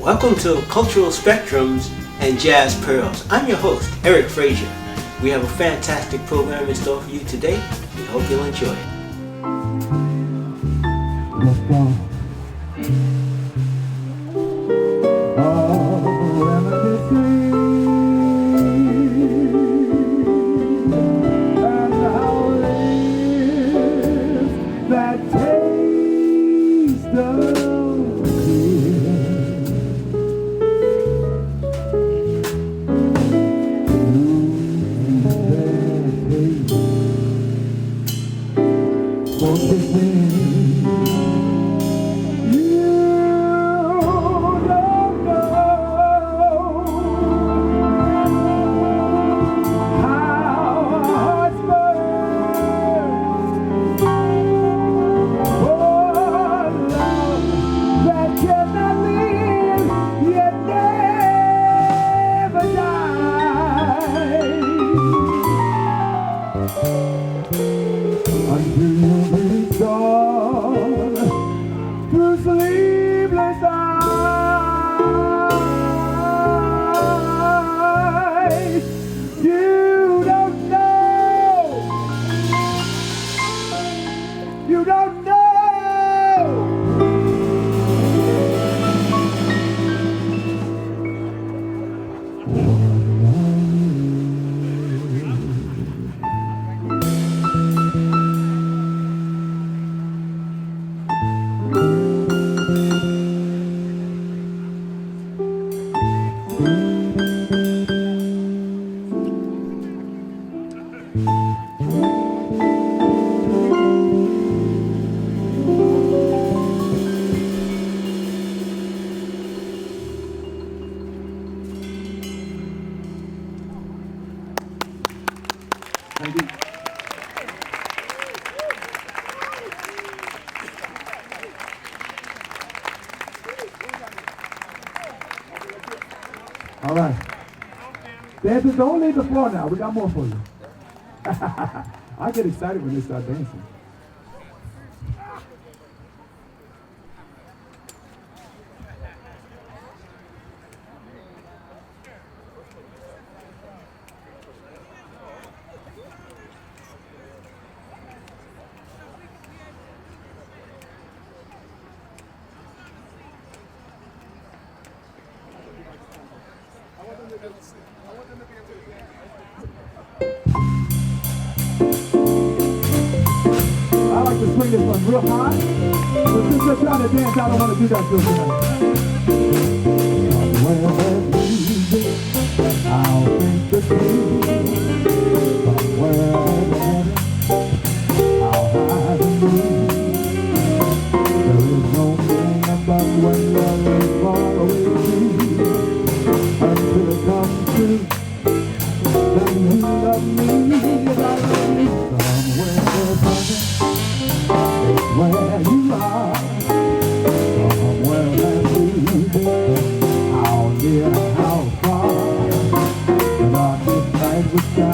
Welcome to Cultural Spectrums and Jazz Pearls. I'm your host, Eric Frazier. We have a fantastic program in store for you today. We hope you'll enjoy it. Let's go. All right. Dancers, don't leave the floor now. We got more for you. I get excited when they start dancing. I like to swing this one real high, but since you're trying to dance, I don't want to do that to you tonight. Somewhere there's music, I'll think the truth. Somewhere there's heaven, I'll hide the moon. There is no thing about when love is far away until it comes true. Then you love me, and I love you. Somewhere there's heaven, it's where you are. Somewhere there's music, how near, how far. The darkest night with God.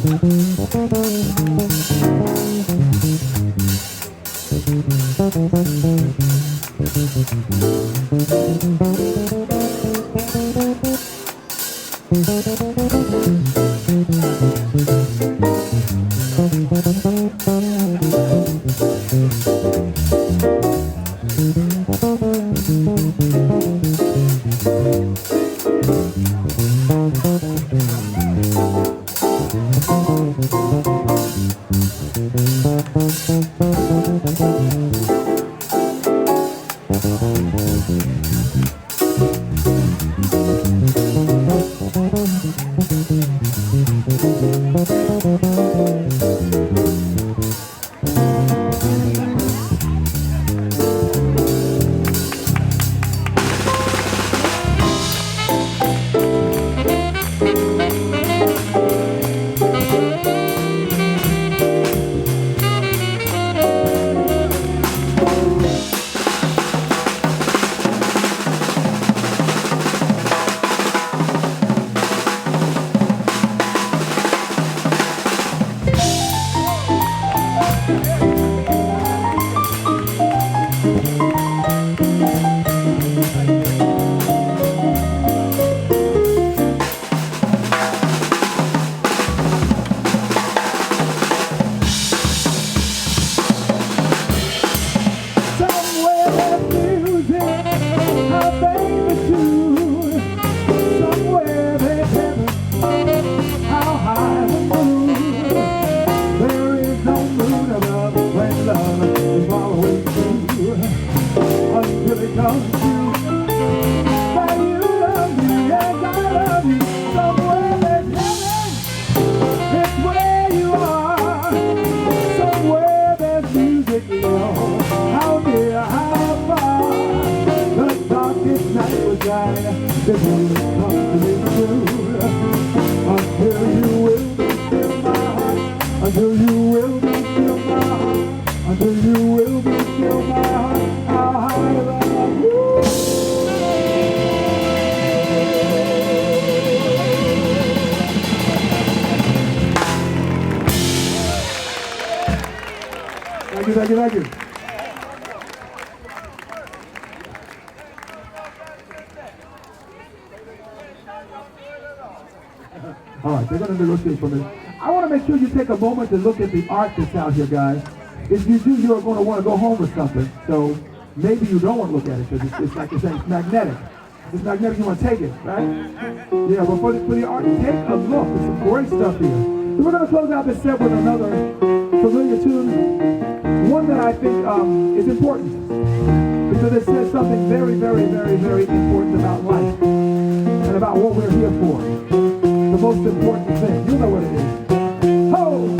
Thank you. All right, they're going to negotiate for me. I want to make sure you take a moment to look at the art that's out here, guys. If you do, you're going to want to go home with something. So maybe you don't want to look at it because it's like you're saying, it's magnetic. If it's magnetic, you want to take it, right? Yeah, but for the art, take a look. There's some great stuff here. So we're going to close out this set with another familiar tune. One that I think is important because it says something very, very, very, very important about life and about what we're here for. The most important thing. You know what it is. Ho!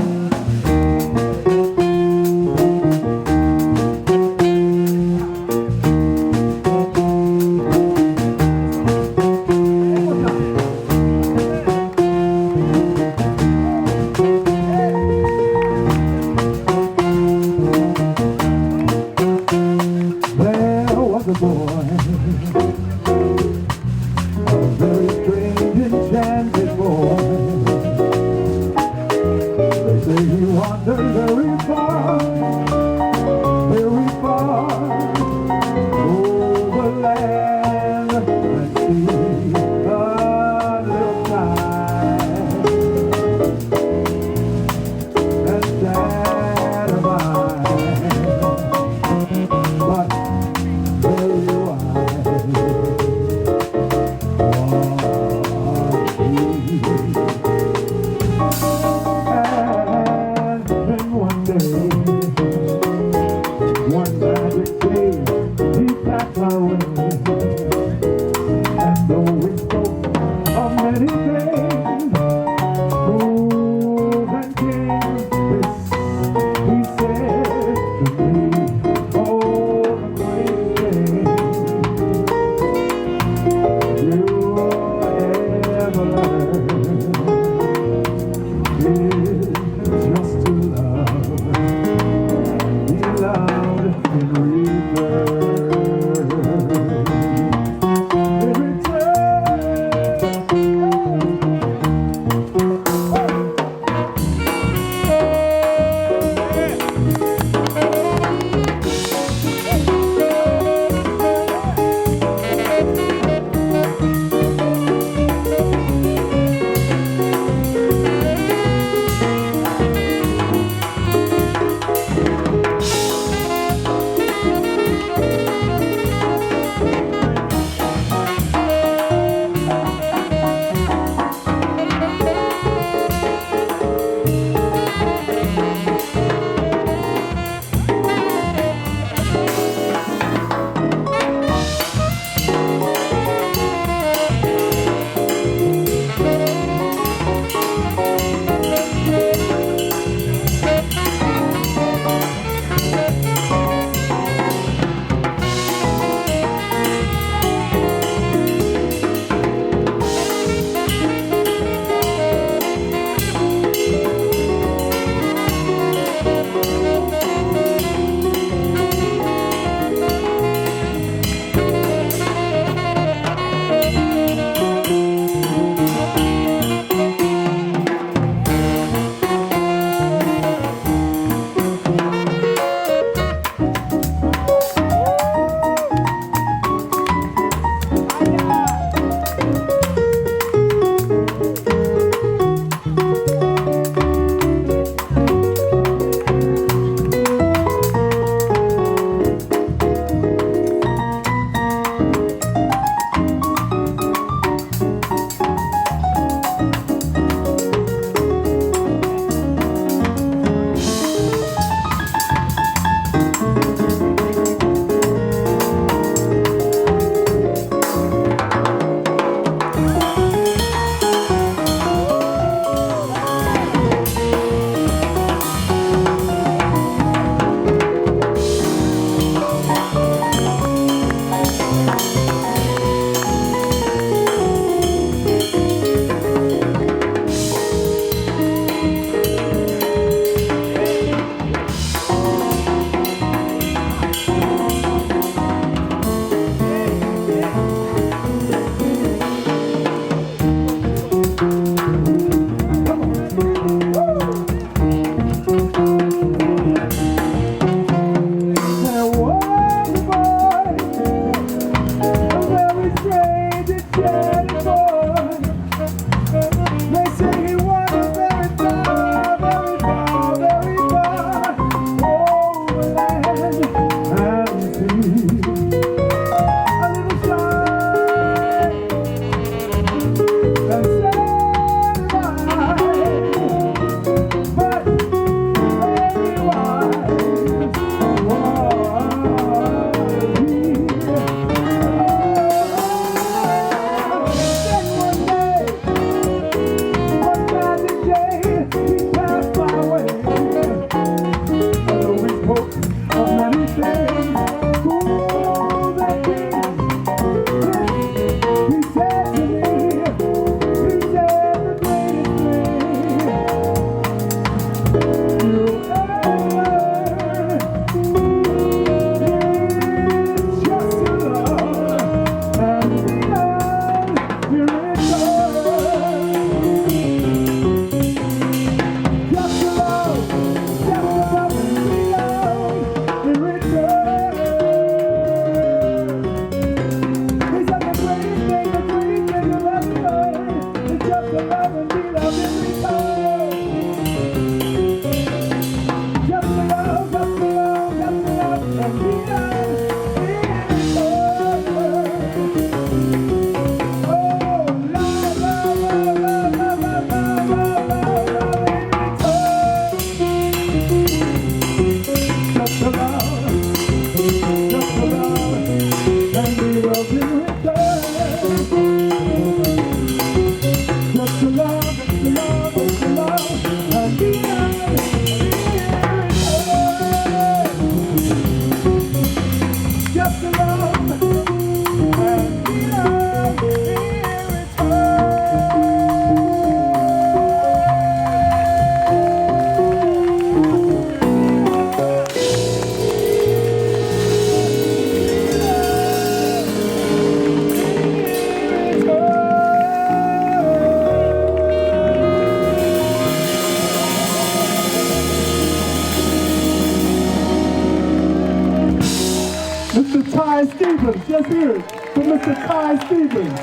Stevens. Just hear it from Mr. Kai Stevens.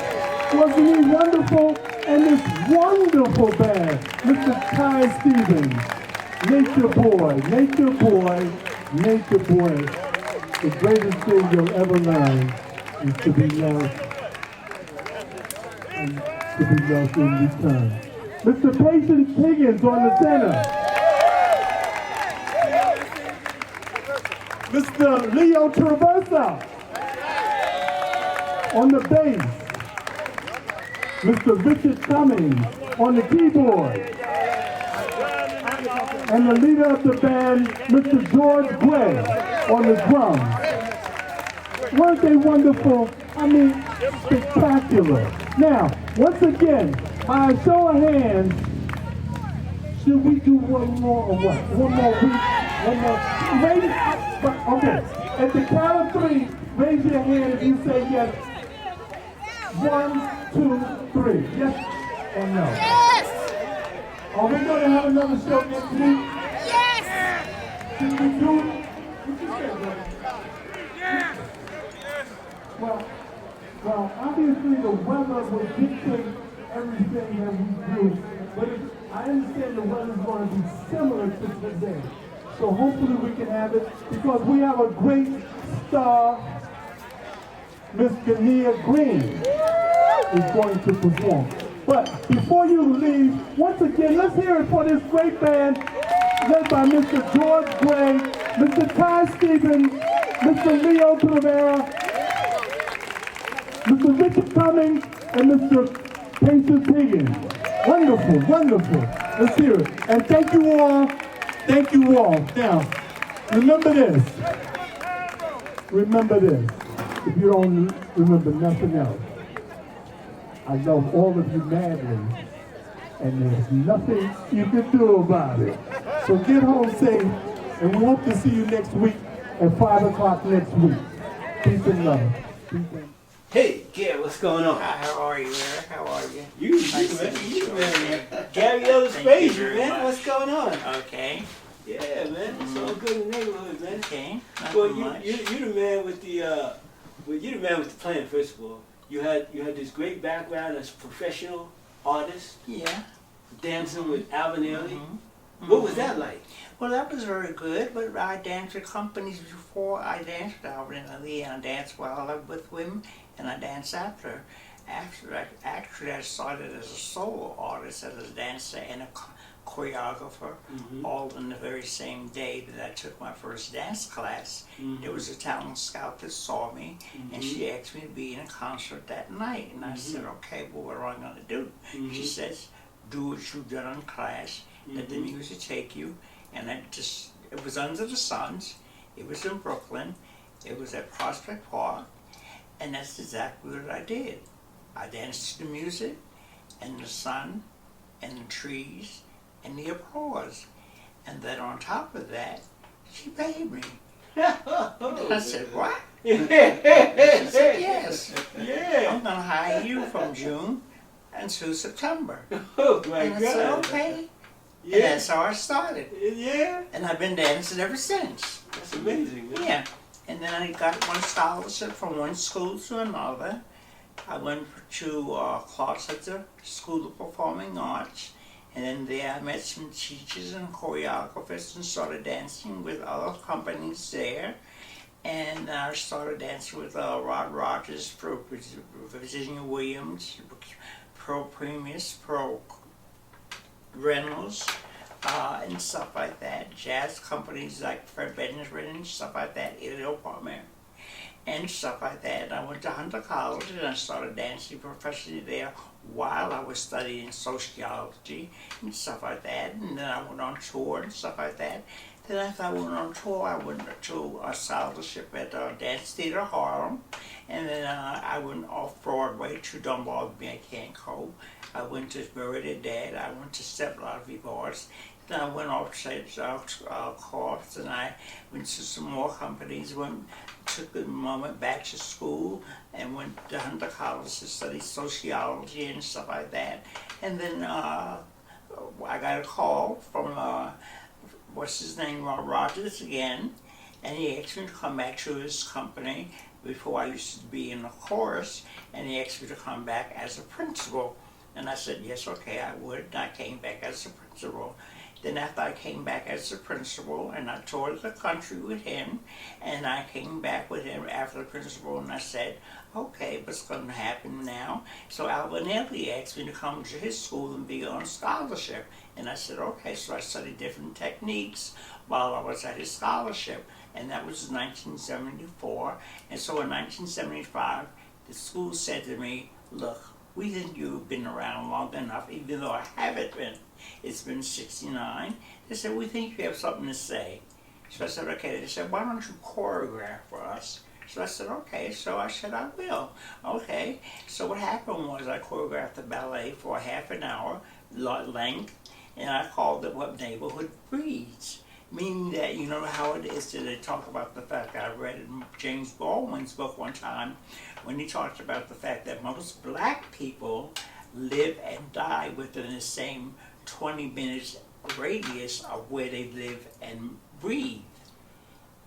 Wasn't he wonderful? And this wonderful band, Mr. Kai Stevens. Nature boy, nature boy, nature boy. The greatest thing you'll ever learn is to be loved and to be loved in return. Mr. Patience Higgins on the tenor. Mr. Leo Traversa on the bass. Mr. Richard Cummings on the keyboard. And the leader of the band, Mr. George Gray on the drums. Weren't they wonderful? I mean, spectacular. Now, once again, by a show of hands, should we do one more or what? One more week? One more? Raise, okay, at the count of 3, raise your hand if you say yes. 1, 2, 3. Yes or no? Yes! Are we going to have another show next week? Yes! Should we do it? What you say, brother? Yes! Well, obviously the weather will dictate everything that we do, but I understand the weather's going to be similar to today. So hopefully we can have it, because we have a great star, Miss Gania Green, is going to perform. But before you leave, once again, let's hear it for this great band led by Mr. George Gray, Mr. Kai Stevens, Mr. Leo Tavera, Mr. Richard Cummings, and Mr. Patience Higgins. Wonderful, wonderful. Let's hear it. And thank you all. Thank you all. Now, remember this. Remember this. If you don't remember nothing else, I love all of you madly, and there's nothing you can do about it. So get home safe, and we hope to see you next week at 5 o'clock next week. Peace and love. Peace and Hey, Gary, what's going on? Hi, how are you, Eric? How are you? You man. Gary Ellis Frazier, man. much. What's going on? Okay. Yeah, man. It's all good in the neighborhood, man. Okay. Not Well, much. you the man with the you're the man with the plan. First of all, you had this great background as a professional artist, Yeah. dancing with Alvin Ailey. Mm-hmm. What was that like? Well, that was very good, but I danced with companies before. I danced with Alvin Ailey, and I danced while I was with him, and I danced after. Actually, I started as a solo artist, as a dancer and a choreographer, all in the very same day that I took my first dance class. There was a talent scout that saw me, and she asked me to be in a concert that night. And I said, okay, well, what am I going to do? She says, do what you've done in class, let the music take you. And it was under the suns, it was in Brooklyn, it was at Prospect Park, and that's exactly what I did. I danced to the music, and the sun, and the trees, and the applause. And then on top of that, she paid me. I said, what? She said, yes. Yeah. I'm going to hire you from June until September. Oh my And I God. said, okay. And Yeah. that's how I started. Yeah. And I've been dancing ever since. That's amazing, man. Yeah. And then I got one scholarship from one school to another. I went to Clark Center School of Performing Arts. And then there I met some teachers and choreographers and started dancing with other companies there. And I started dancing with Rod Rogers, Virginia Williams, Pearl Primus, Pearl Reynolds, and stuff like that. Jazz companies like Fred Benjamin and stuff like that, Elio Palmer, and stuff like that. And I went to Hunter College and I started dancing professionally there while I was studying sociology and stuff like that. And then I went on tour and stuff like that. Then after I went on tour, I went to a scholarship at Dance Theater Harlem. And then I went off Broadway to Dunbar Mechanico. I went to Merida Dad. I went to Step Lottery Bars. Then I went off course and I went to some more companies. Took a moment back to school and went to Hunter College to study sociology and stuff like that. And then I got a call from what's his name, Rogers again, and he asked me to come back to his company Before I used to be in the chorus, and he asked me to come back as a principal. And I said, yes, okay, I would. And I came back as a principal. Then after I came back as a principal, and I toured the country with him, and I came back with him after the principal, and I said, okay, what's going to happen now? So Albanelli asked me to come to his school and be on scholarship. And I said, okay, so I studied different techniques while I was at his scholarship. And that was 1974. And so in 1975, the school said to me, look, we think you've been around long enough, even though I haven't been. It's been 69. They said, we think you have something to say. So I said, okay. They said, why don't you choreograph for us? So I said, okay. So I said, I will. Okay. So what happened was I choreographed the ballet for a half an hour length, and I called it What Neighborhood Breeds. Meaning that, you know how it is that they talk about the fact, I read in James Baldwin's book one time, when he talked about the fact that most black people live and die within the same 20 minutes radius of where they live and breathe.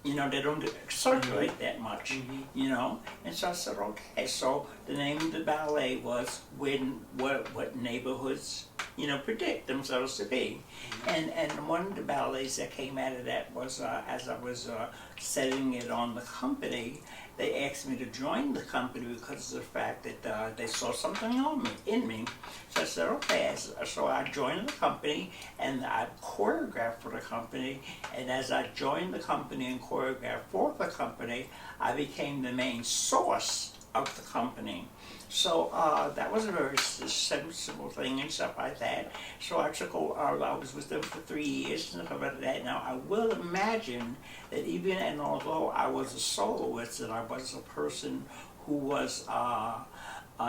You know, they don't circulate that much, you know. And so I said, okay. So the name of the ballet was what neighborhoods, you know, predict themselves to be. And one of the ballets that came out of that was, as I was setting it on the company, they asked me to join the company because of the fact that they saw something in me. So I said, okay. So I joined the company, and I choreographed for the company. And as I joined the company and choreographed for the company, I became the main source of the company. So that was a very sensible thing and stuff like that. So I took over, I was with them for 3 years and stuff like that. Now I will imagine that even, and although I was a soloist and I was a person who was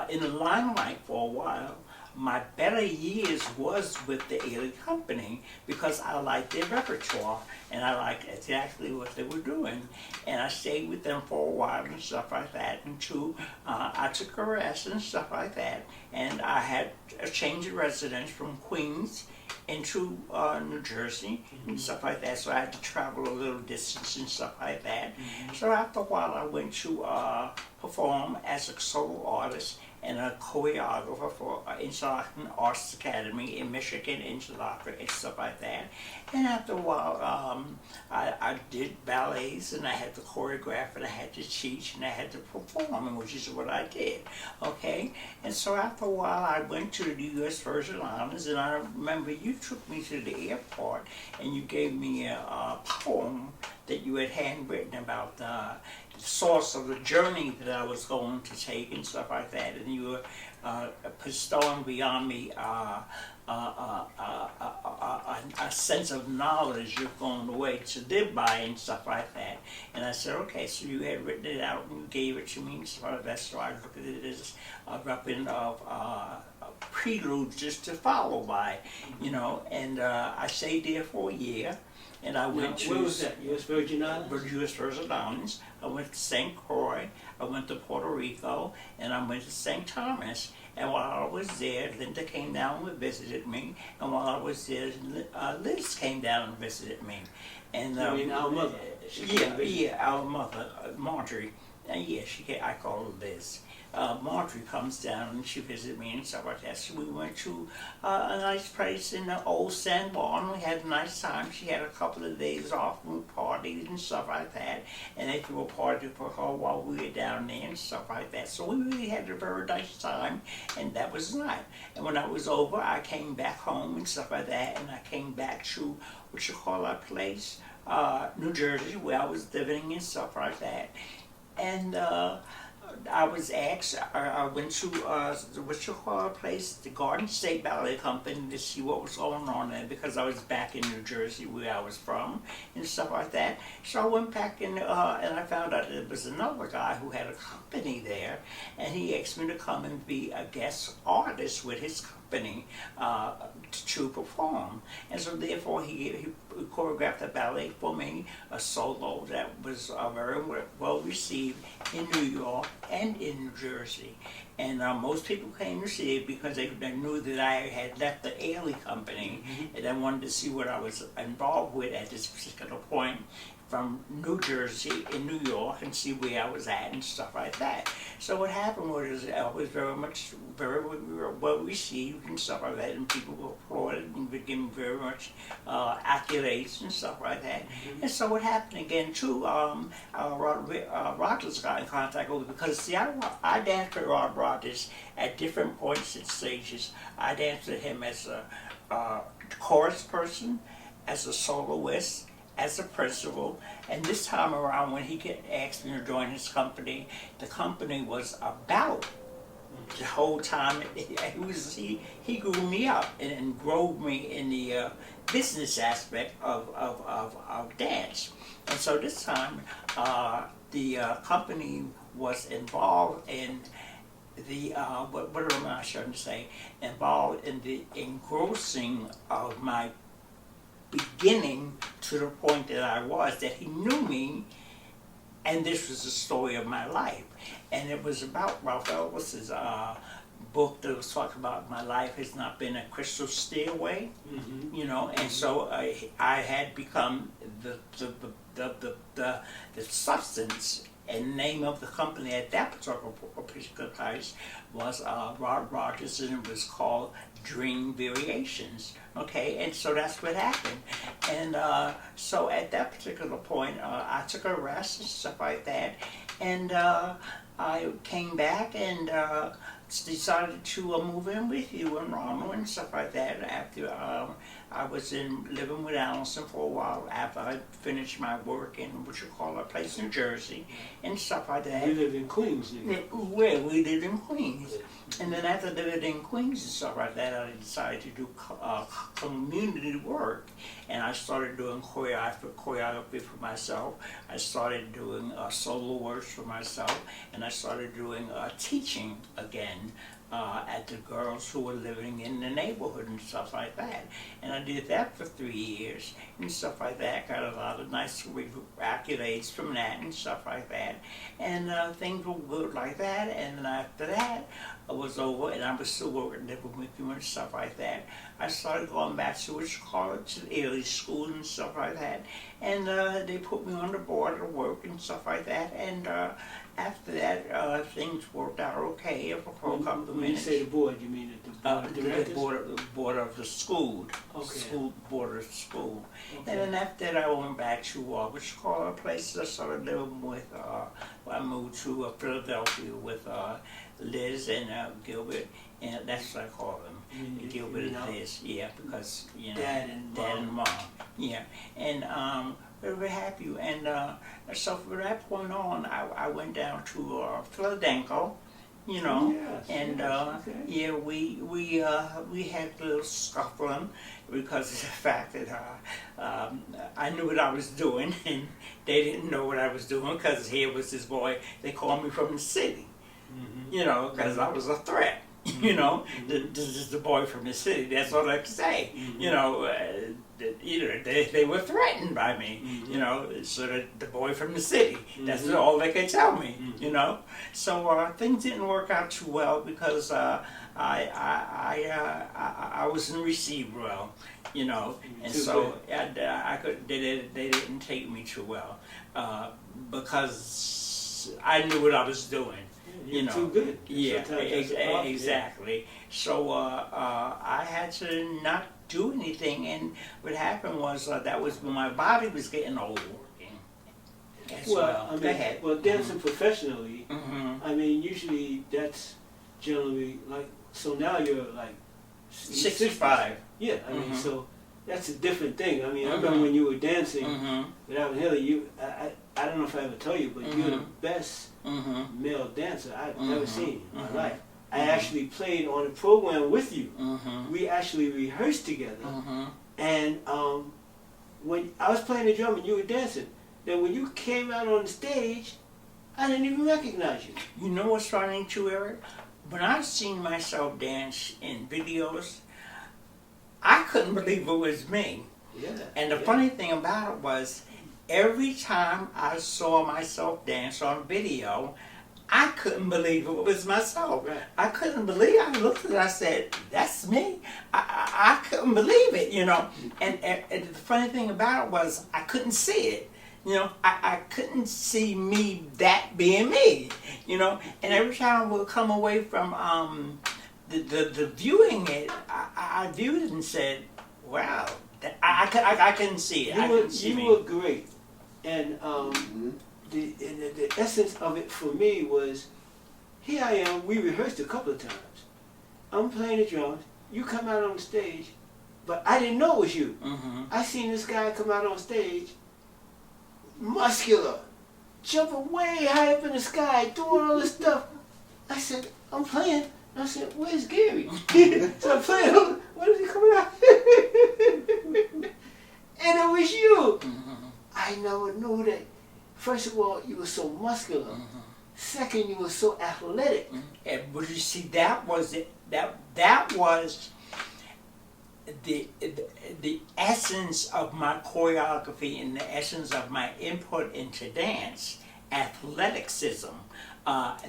in the limelight for a while, my better years was with the Ailey Company because I liked their repertoire and I liked exactly what they were doing. And I stayed with them for a while and stuff like that until I took a rest and stuff like that. And I had a change of residence from Queens into New Jersey and stuff like that. So I had to travel a little distance and stuff like that. So after a while I went to perform as a solo artist and a choreographer for Interlochen Arts Academy in Michigan, Interlochen, and stuff like that. And after a while, I did ballets, and I had to choreograph, and I had to teach, and I had to perform, which is what I did, okay? And so after a while, I went to the U.S. Virgin Islands, and I remember you took me to the airport, and you gave me a poem that you had handwritten about the source of the journey that I was going to take and stuff like that, and you were bestowing beyond me a sense of knowledge you're going away to live by and stuff like that. And I said, okay, so you had written it out and you gave it to me and stuff like that, so I looked at it as a weapon of prelude just to follow by, you know. And I stayed there for a year. And I went to... Where was that? U.S. Virgin Islands? U.S. Virgin Islands. I went to St. Croix, I went to Puerto Rico, and I went to St. Thomas. And while I was there, Linda came down and visited me. And while I was there, Liz came down and visited me. And I mean, our mother. Yeah, our mother, Marjorie. Yeah, I call her Liz. Marjorie comes down and she visited me and stuff like that. So we went to a nice place in the old San Juan. We had a nice time. She had a couple of days off and we partied and stuff like that. And they threw a party for her while we were down there and stuff like that. So we really had a very nice time, and that was nice. And when I was over, I came back home and stuff like that, and I came back to what you call our place, New Jersey, where I was living and stuff like that. And I was asked, I went to what you call a place, the Garden State Ballet Company, to see what was going on there because I was back in New Jersey where I was from and stuff like that. So I went back and I found out there was another guy who had a company there, and he asked me to come and be a guest artist with his company to perform. And so therefore he choreographed a ballet for me, a solo that was very well received in New York and in New Jersey. And most people came to see it because they knew that I had left the Ailey Company, and they wanted to see what I was involved with at this particular point from New Jersey in New York and see where I was at and stuff like that. So what happened was I was very well received and stuff like that, and people were applauded and were given very much accolades and stuff like that. And so what happened again too, Rogers got in contact with me because see, I danced with Rod Rogers at different points and stages. I danced with him as a chorus person, as a soloist, as a principal, and this time around when he asked me to join his company, the company was about the whole time. He grew me up and drove me in the business aspect of dance, and so this time the company was involved in the what am I trying to say? Involved in the engrossing of my beginning to the point that I was, that he knew me, and this was the story of my life. And it was about Ralph Elvis's book that was talking about my life has not been a crystal stairway, you know, and so I had become the substance and name of the company at that particular place was Rod Rogers, and it was called Dream Variations. Okay, and so that's what happened. And so at that particular point, I took a rest and stuff like that, and I came back and decided to move in with you and Ronald and stuff like that after I was living with Allison for a while after I finished my work in what you call a place in New Jersey and stuff like that. You lived in Queens, didn't you? Well, we lived in Queens. And then after living in Queens and stuff like that, I decided to do community work. And I started doing choreography for myself. I started doing solo works for myself. And I started doing teaching again at the girls who were living in the neighborhood and stuff like that. And I did that for 3 years and stuff like that. Got a lot of nice accolades from that and stuff like that. And things were good like that. And then after that, it was over, and I was still working, living with you and stuff like that. I started going back to what you call it, to the early school and stuff like that. And they put me on the board of work and stuff like that. And after that, things worked out okay for a couple of minutes. When you say the board, you mean the board of directors? The board of the school. Okay. Board of the school. Okay. And then after that, I went back to what you call a place I started living with. I moved to Philadelphia with Liz and Gilbert, and that's what I call them. Gilbert and Liz, yeah, because you know, Dad and Mom, yeah, and very happy. And so from that point on, I went down to Philadelphia, you know, yes, and okay. yeah, we had a little scuffling because of the fact that I knew what I was doing, and they didn't know what I was doing because here was this boy. They called me from the city. You know, because I was a threat. You know, this is the boy from the city. That's all I could say. You know, either they were threatened by me. You know, so the boy from the city. That's all they could tell me. You know, so things didn't work out too well because I wasn't received well. You know, and so they didn't take me too well because I knew what I was doing. You know, too good. Yeah, exactly. So I had to not do anything, and what happened was that was when my body was getting old. Well, I mean, dancing professionally, I mean, usually that's generally like. So now you're like 65. Yeah, I mean, so that's a different thing. I mean, I remember when you were dancing with Alvin Haley. I don't know if I ever told you, but you're the best male dancer I've ever seen in my life. I actually played on a program with you. We actually rehearsed together. And when I was playing the drum and you were dancing, then when you came out on the stage, I didn't even recognize you. You know what's funny too, Eric? When I seen myself dance in videos, I couldn't believe it was me. Yeah. And the funny thing about it was, every time I saw myself dance on video, I couldn't believe it was myself. Right. I couldn't believe it. I looked at it, I said, that's me. I couldn't believe it, you know. And the funny thing about it was I couldn't see it. You know, I couldn't see me that being me, you know. And every time I would come away from the viewing it, I viewed it and said, wow, I couldn't see it. You were great. And the essence of it for me was, here I am, we rehearsed a couple of times. I'm playing the drums, you come out on the stage, but I didn't know it was you. Mm-hmm. I seen this guy come out on stage, muscular, jumping way high up in the sky, doing all this stuff. I said, I'm playing. I said, where's Gary? So I'm playing, what is he coming out? And it was you. Mm-hmm. I never knew that. First of all, you were so muscular. Mm-hmm. Second, you were so athletic. And but you see, that was it. That was the essence of my choreography and the essence of my input into dance, athleticism.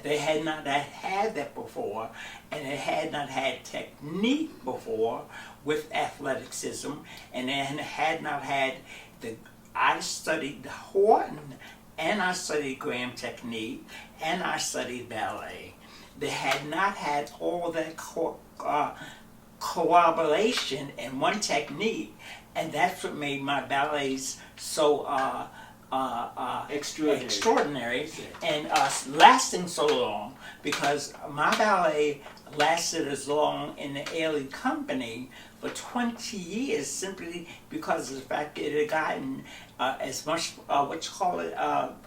They had not had that before, and they had not had technique before with athleticism, and they had not had the. I studied Horton, and I studied Graham technique, and I studied ballet. They had not had all that corroboration in one technique, and that's what made my ballets so extraordinary and lasting so long, because my ballet lasted as long in the Ailey Company for 20 years simply because of the fact that it had gotten as much,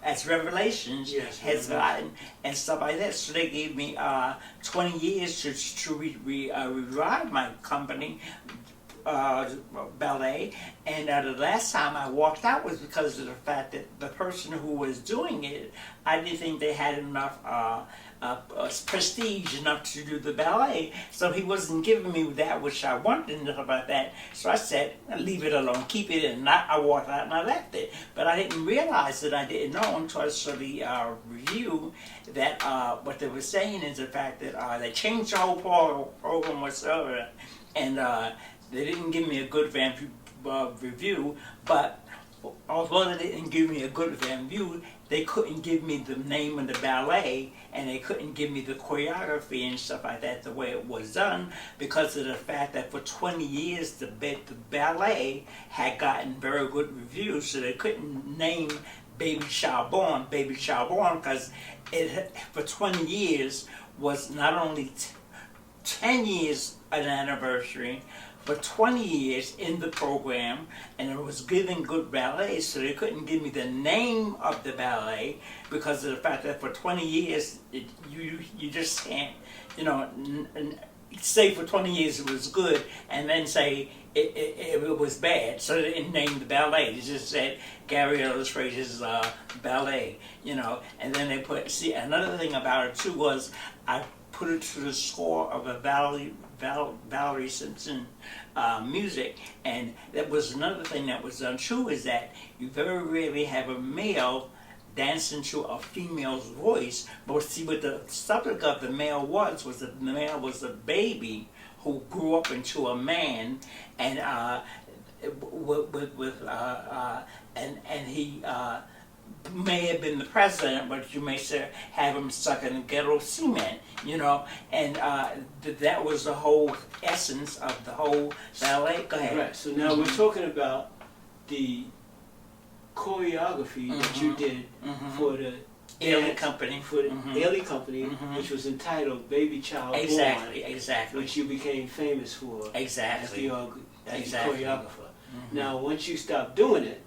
as Revelations has gotten and stuff like that. So they gave me 20 years to revive my company, ballet, and the last time I walked out was because of the fact that the person who was doing it, I didn't think they had enough prestige enough to do the ballet, so he wasn't giving me that which I wanted and stuff about that. So I said, leave it alone, keep it in. I walked out and I left it. But I didn't realize that I didn't know until I saw the review that what they were saying is the fact that they changed the whole program whatsoever, and they didn't give me a good review, but although they didn't give me a good review, they couldn't give me the name of the ballet, and they couldn't give me the choreography and stuff like that the way it was done, because of the fact that for 20 years the ballet had gotten very good reviews, so they couldn't name Baby Child Born, because it for 20 years was not only 10 years an anniversary, for 20 years in the program, and it was giving good ballet, so they couldn't give me the name of the ballet because of the fact that for 20 years, you just can't, you know, say for 20 years it was good, and then say it was bad, so they didn't name the ballet. They just said Gary Artist Frazier's ballet, you know, and then they put, see, another thing about it too was I put it to the score of a Valerie Simpson music, and that was another thing that was done too, is that you very rarely have a male dancing to a female's voice. But see, what the subject of the male was that the male was a baby who grew up into a man, and and he may have been the president, but you may say have him stuck in ghetto cement, you know, and that was the whole essence of the whole ballet. Go ahead. Right. So now we're talking about the choreography that you did for the Ailey Company, for the Ailey Company, which was entitled "Baby Child Born," exactly, which you became famous for, exactly, as the choreographer. Now, once you stopped doing it,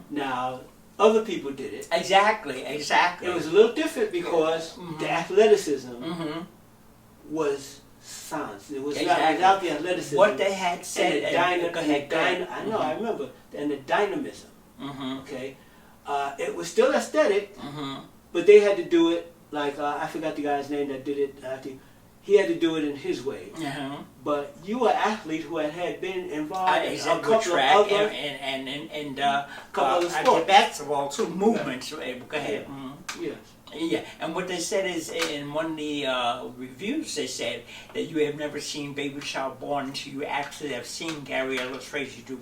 now other people did it. Exactly. It was a little different because the athleticism was silence. It was not without the athleticism. What they had said, I know, I remember, and the dynamism. Okay, it was still aesthetic, but they had to do it like I forgot the guy's name that did it. He had to do it in his way. But you were an athlete who had been involved in a couple track of other and couple of sports. basketball too, movements. Go ahead. Yes. Yeah, and what they said is in one of the reviews, they said that you have never seen Baby Child Born until you actually have seen Gary Ellis Frazier do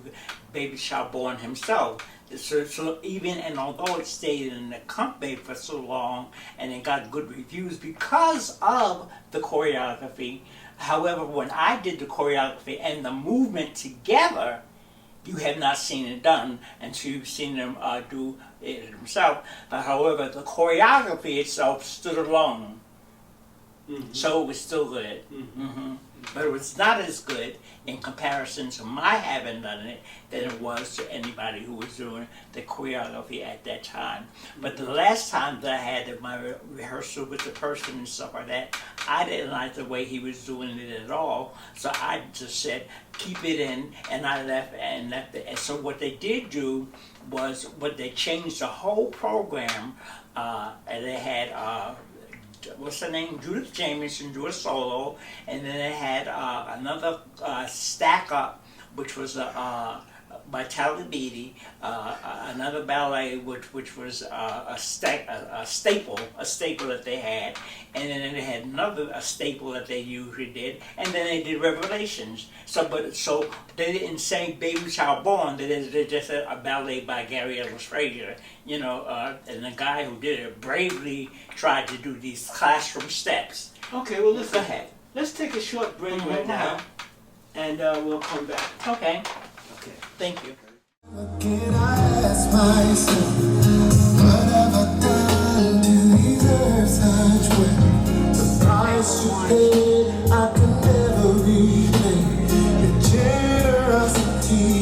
Baby Child Born himself. So even, and although it stayed in the company for so long and it got good reviews because of the choreography, however, when I did the choreography and the movement together, you have not seen it done until you've seen them do it himself. But however, the choreography itself stood alone. Mm-hmm. So it was still good. Mm-hmm. Mm-hmm. But it was not as good in comparison to my having done it than it was to anybody who was doing the choreography at that time. But the last time that I had my rehearsal with the person and stuff like that, I didn't like the way he was doing it at all. So I just said, keep it in, and I left it. And so what they did do was, they changed the whole program, and they had what's her name? Judith Jamieson do a solo, and then they had another stack up, which was by Tally Beatty, another ballet which was a staple that they had, and then they had another staple that they usually did, and then they did Revelations. So they didn't say Baby Child Born. They just said a ballet by Gary Ellis Frazier, you know, and the guy who did it bravely tried to do these classroom steps. Okay, well Go ahead. Let's take a short break right now, and we'll come back. Okay. Okay. Thank you. Can I ask myself, what have I done to deserve such wealth? The price you paid, I can never repay. Your generosity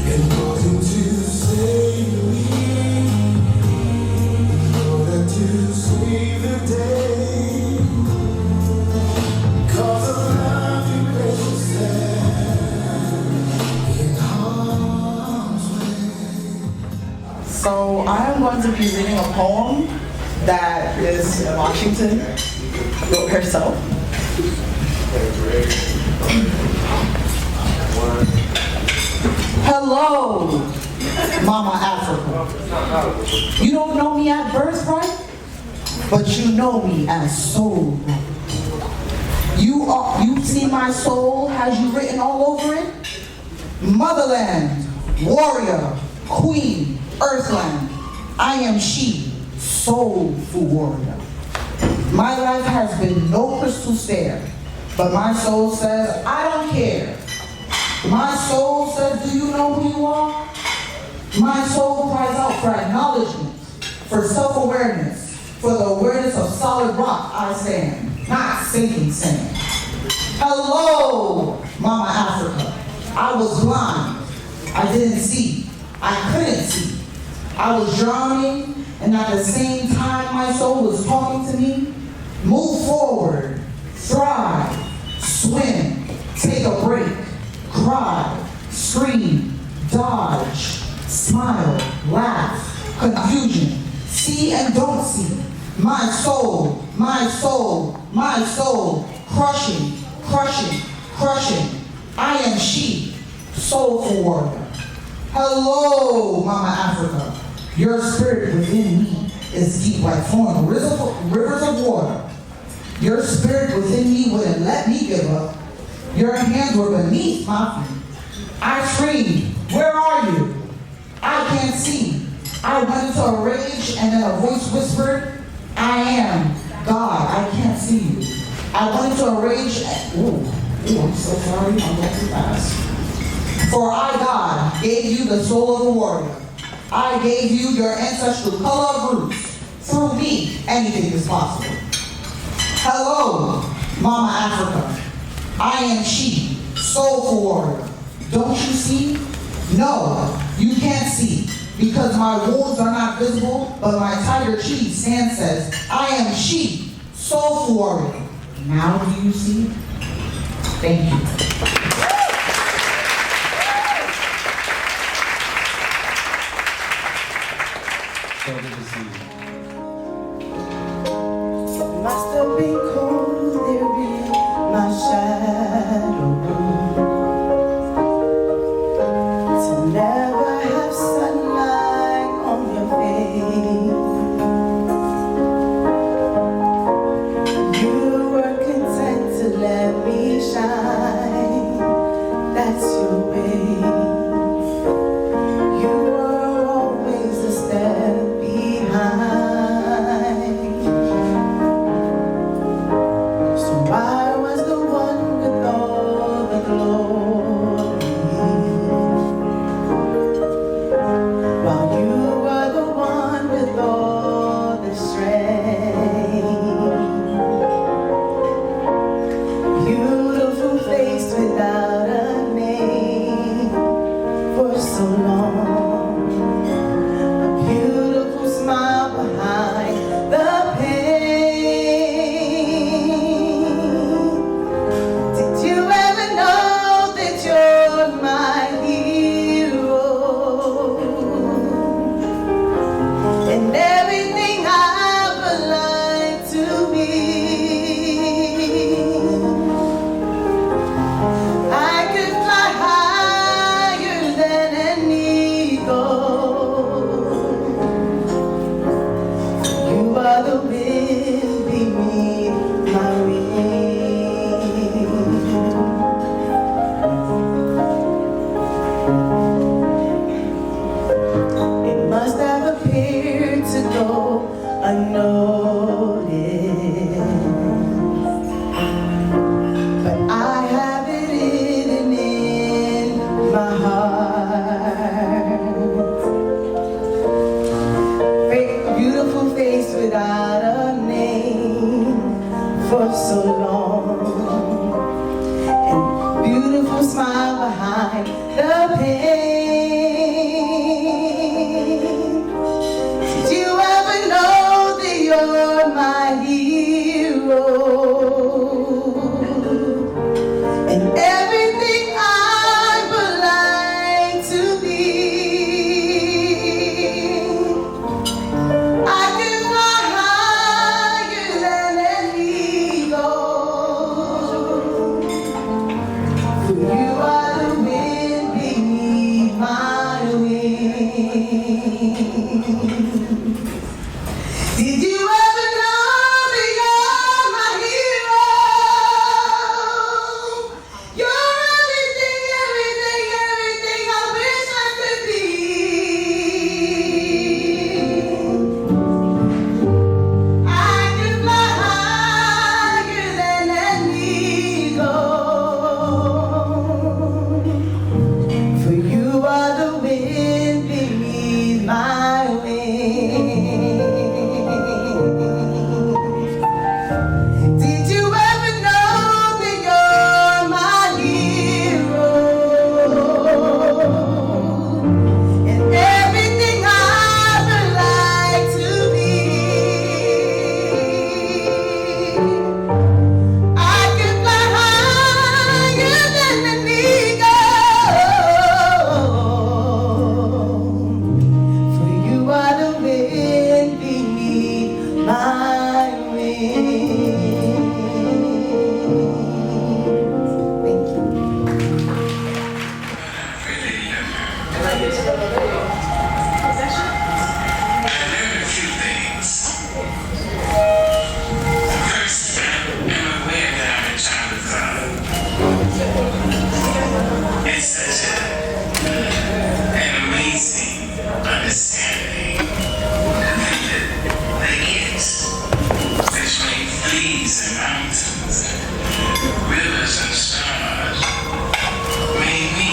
in order to save me, in order to save the day. 'Cause of love you placed in harm's way. So I am going to be reading a poem that Ms. Washington wrote herself. Hello, Mama Africa. You don't know me at birthright, but you know me as soul. You see my soul has you written all over it? Motherland, warrior, queen, earthland, I am she, soulful warrior. My life has been no crystal stair, but my soul says, I don't care. My soul says, do you know who you are? My soul cries out for acknowledgement, for self-awareness, for the awareness of solid rock I stand, not sinking sand. Hello, Mama Africa. I was blind. I didn't see. I couldn't see. I was drowning, and at the same time my soul was talking to me. Move forward, thrive, swim, take a break, cry, scream, dodge, smile, laugh, confusion, see and don't see. My soul, my soul, my soul, crushing, crushing, crushing. I am she, soulful warrior. Hello, Mama Africa. Your spirit within me is deep like flowing rivers of water. Your spirit within me wouldn't let me give up. Your hands were beneath my feet. I screamed, where are you? I can't see. I went into a rage and then a voice whispered, I am God, I can't see you. I went into a rage and, I'm so sorry, I'm going too fast. For I, God, gave you the soul of the warrior. I gave you your ancestral color of roots. Through me, anything is possible. Hello, Mama Africa. I am she, soulful warrior. Don't you see? No, you can't see, because my wounds are not visible, but my tiger chief stand says, I am she, soulful warrior. Now do you see? Thank you. So good to see you. Must have been cold, there be my shadow to never have sunlight on your face. long. A beautiful smile behind the pain. Did you ever know that you're my hero? And everything I would like to be. I could fly higher than an eagle. You are the wind beneath my wings. It must have appeared to go unnoticed, but I have it hidden in my heart. Beautiful face without a name for so long, and beautiful smile behind the pain. Did you ever know that you're my hero? And everything I would like to be. I can fly higher than an eagle. For you are the wind beneath my wings. Did you ever know that you're my hero? You're everything, everything, everything I wish I could be. I can fly higher than an eagle. For you are the wind beneath my wings. Did you ever know that you're my hero? And everything I would like to be. I can fly higher than an eagle. For you are the wind beneath my wings. Thank you. I learned a few things. First, I'm aware that I'm a child of God. It's such an amazing understanding that is between trees and mountains, rivers and stars, made me.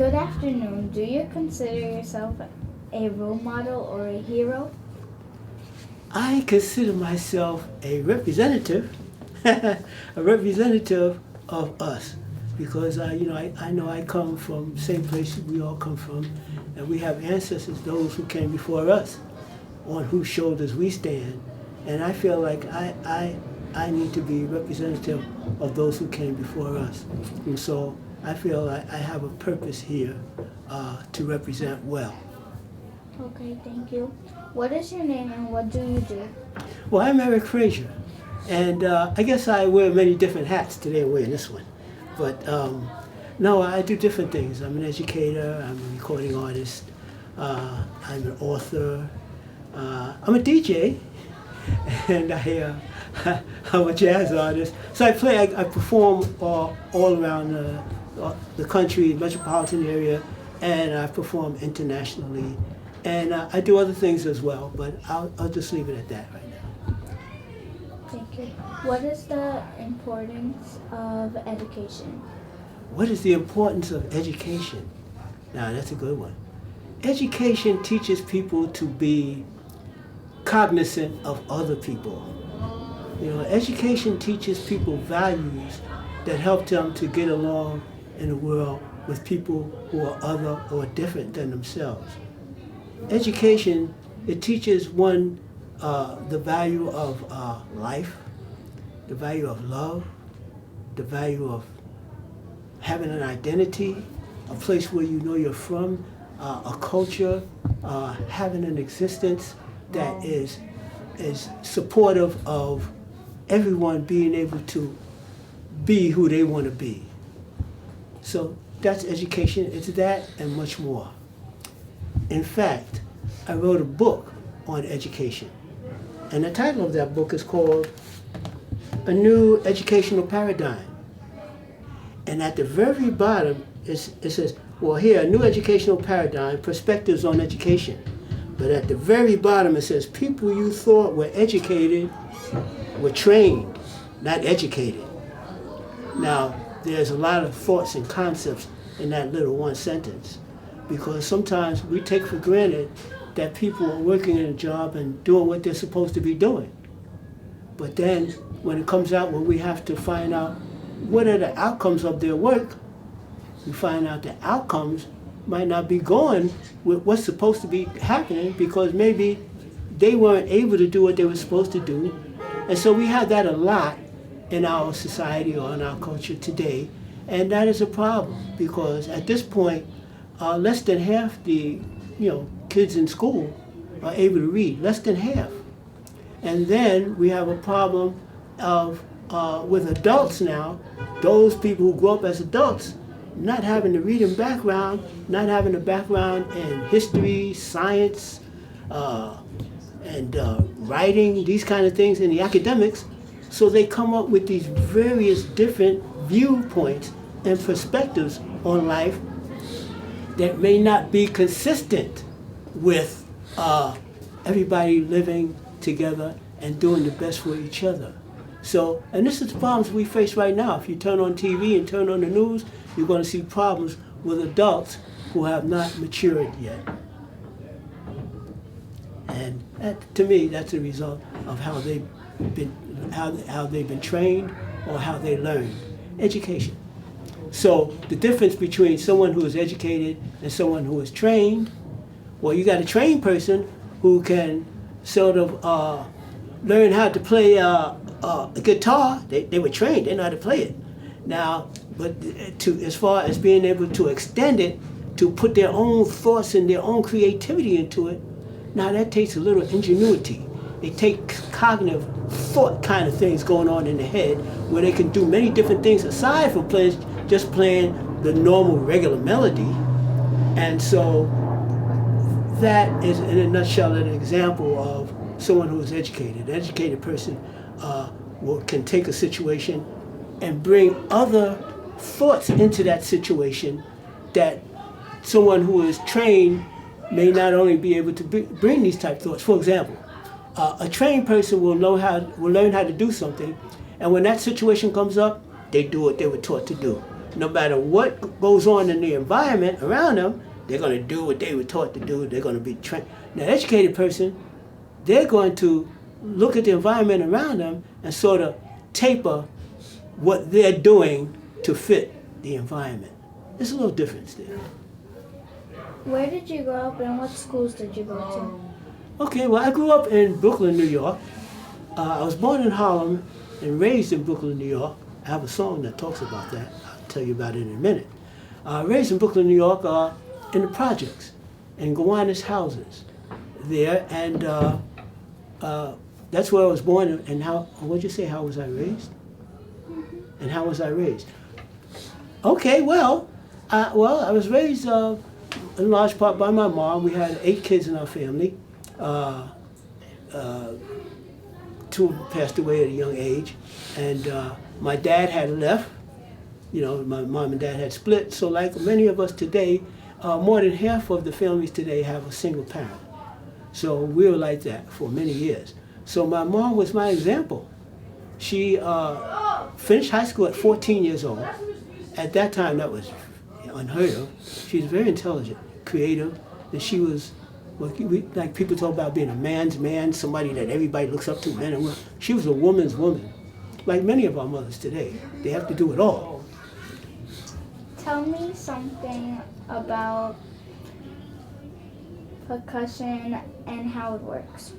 Good afternoon. Do you consider yourself a role model or a hero? I consider myself a representative, a representative of us, because I know I come from the same place we all come from, and we have ancestors, those who came before us, on whose shoulders we stand, and I feel like I need to be representative of those who came before us, and so I feel like I have a purpose here to represent well. Okay, thank you. What is your name and what do you do? Well, I'm Eric Frazier, and I guess I wear many different hats. Today I'm wearing this one. But no, I do different things. I'm an educator, I'm a recording artist, I'm an author, I'm a DJ, and I'm a jazz artist. So I perform all around the country, metropolitan area, and I perform internationally. And I do other things as well, but I'll just leave it at that right now. Thank you. What is the importance of education? What is the importance of education? Now, that's a good one. Education teaches people to be cognizant of other people. Education teaches people values that help them to get along in the world with people who are other or different than themselves. Education, it teaches one the value of life, the value of love, the value of having an identity, a place where you know you're from, a culture, having an existence that is supportive of everyone being able to be who they want to be. So that's education. It's that and much more. In fact, I wrote a book on education, and the title of that book is called A New Educational Paradigm. And at the very bottom, it says, well, here, a new educational paradigm, perspectives on education. But at the very bottom, it says, people you thought were educated were trained, not educated. Now, there's a lot of thoughts and concepts in that little one sentence, because sometimes we take for granted that people are working in a job and doing what they're supposed to be doing. But then when it comes out where we have to find out what are the outcomes of their work, we find out the outcomes might not be going with what's supposed to be happening, because maybe they weren't able to do what they were supposed to do. And so we have that a lot in our society or in our culture today, and that is a problem, because at this point, less than half the kids in school are able to read, less than half. And then we have a problem of with adults now, those people who grow up as adults, not having the reading background, not having a background in history, science, and writing, these kind of things in the academics. So they come up with these various different viewpoints and perspectives on life that may not be consistent with everybody living together and doing the best for each other. So, and this is the problems we face right now. If you turn on TV and turn on the news, you're going to see problems with adults who have not matured yet. And that, to me, that's a result of how they've been trained or how they learned. Education. So the difference between someone who is educated and someone who is trained, well, you got a trained person who can sort of learn how to play a guitar. They were trained, they know how to play it. Now, but as far as being able to extend it, to put their own thoughts and their own creativity into it, now that takes a little ingenuity. It takes cognitive thought kind of things going on in the head, where they can do many different things aside from just playing the normal regular melody. And so that is, in a nutshell, an example of someone who is educated. An educated person can take a situation and bring other thoughts into that situation that someone who is trained may not only be able to bring these type of thoughts. For example, a trained person will learn how to do something, and when that situation comes up, they do what they were taught to do. no matter what goes on in the environment around them, they're going to do what they were taught to do. They're going to be trained. Now, educated person, they're going to look at the environment around them and sort of taper what they're doing to fit the environment. There's a little difference there. Where did you grow up and what schools did you go to? Okay, well, I grew up in Brooklyn, New York. I was born in Harlem and raised in Brooklyn, New York. I have a song that talks about that. I'll tell you about it in a minute. Raised in Brooklyn, New York, in the projects, in Gowanus houses there, and that's where I was born. And how? What'd you say? How was I raised? And how was I raised? Okay, well, I was raised in large part by my mom. We had 8 kids in our family. 2 passed away at a young age, and my dad had left. You know, my mom and dad had split. So like many of us today, more than half of the families today have a single parent. So we were like that for many years. So my mom was my example. She finished high school at 14 years old. At that time, that was unheard of. She was very intelligent, creative, and she was, like people talk about being a man's man, somebody that everybody looks up to, men and women. She was a woman's woman. Like many of our mothers today, they have to do it all. Tell me something about percussion and how it works.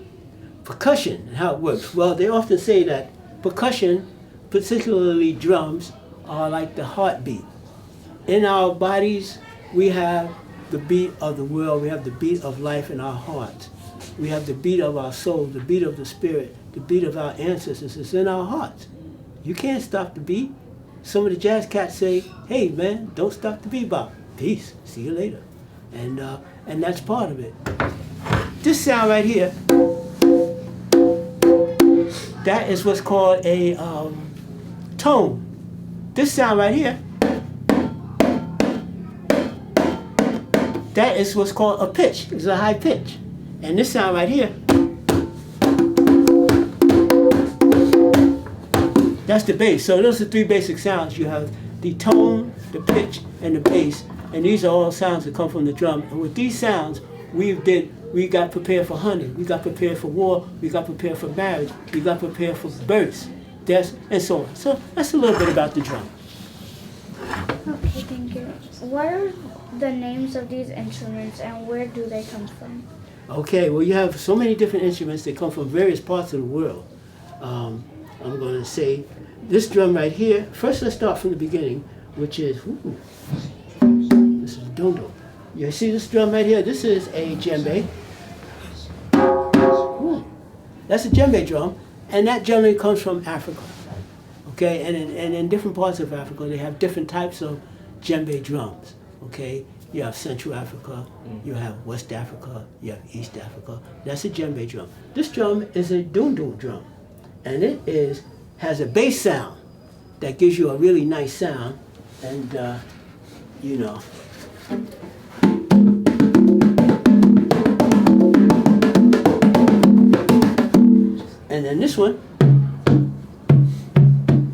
Percussion and how it works. Well, they often say that percussion, particularly drums, are like the heartbeat. In our bodies, we have the beat of the world, we have the beat of life in our hearts. We have the beat of our soul, the beat of the spirit, the beat of our ancestors. It's in our hearts. You can't stop the beat. Some of the jazz cats say, hey man, don't stop the bebop. Peace, see you later. And that's part of it. This sound right here, that is what's called a tone. This sound right here, that is what's called a pitch. It's a high pitch. And this sound right here, that's the bass. So those are 3 basic sounds. You have the tone, the pitch, and the bass. And these are all sounds that come from the drum. And with these sounds, we got prepared for hunting, we got prepared for war, we got prepared for marriage, we got prepared for births, deaths, and so on. So that's a little bit about the drum. Okay, thank you. What are the names of these instruments and where do they come from? Okay, well you have so many different instruments that come from various parts of the world. I'm going to say this drum right here. First let's start from the beginning, which is, this is dondo. You see this drum right here? This is a djembe. That's a djembe drum, and that djembe comes from Africa. Okay, and in different parts of Africa, they have different types of djembe drums. Okay, you have Central Africa, you have West Africa, you have East Africa. That's a djembe drum. This drum is a dundun drum, and it has a bass sound that gives you a really nice sound, and you know. And then this one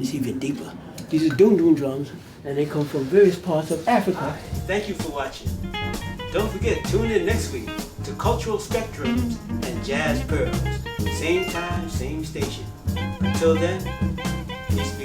is even deeper. These are dundun drums, and they come from various parts of Africa. Thank you for watching. Don't forget, tune in next week to Cultural Spectrums and Jazz Pearls. Same time, same station. Until then, peace.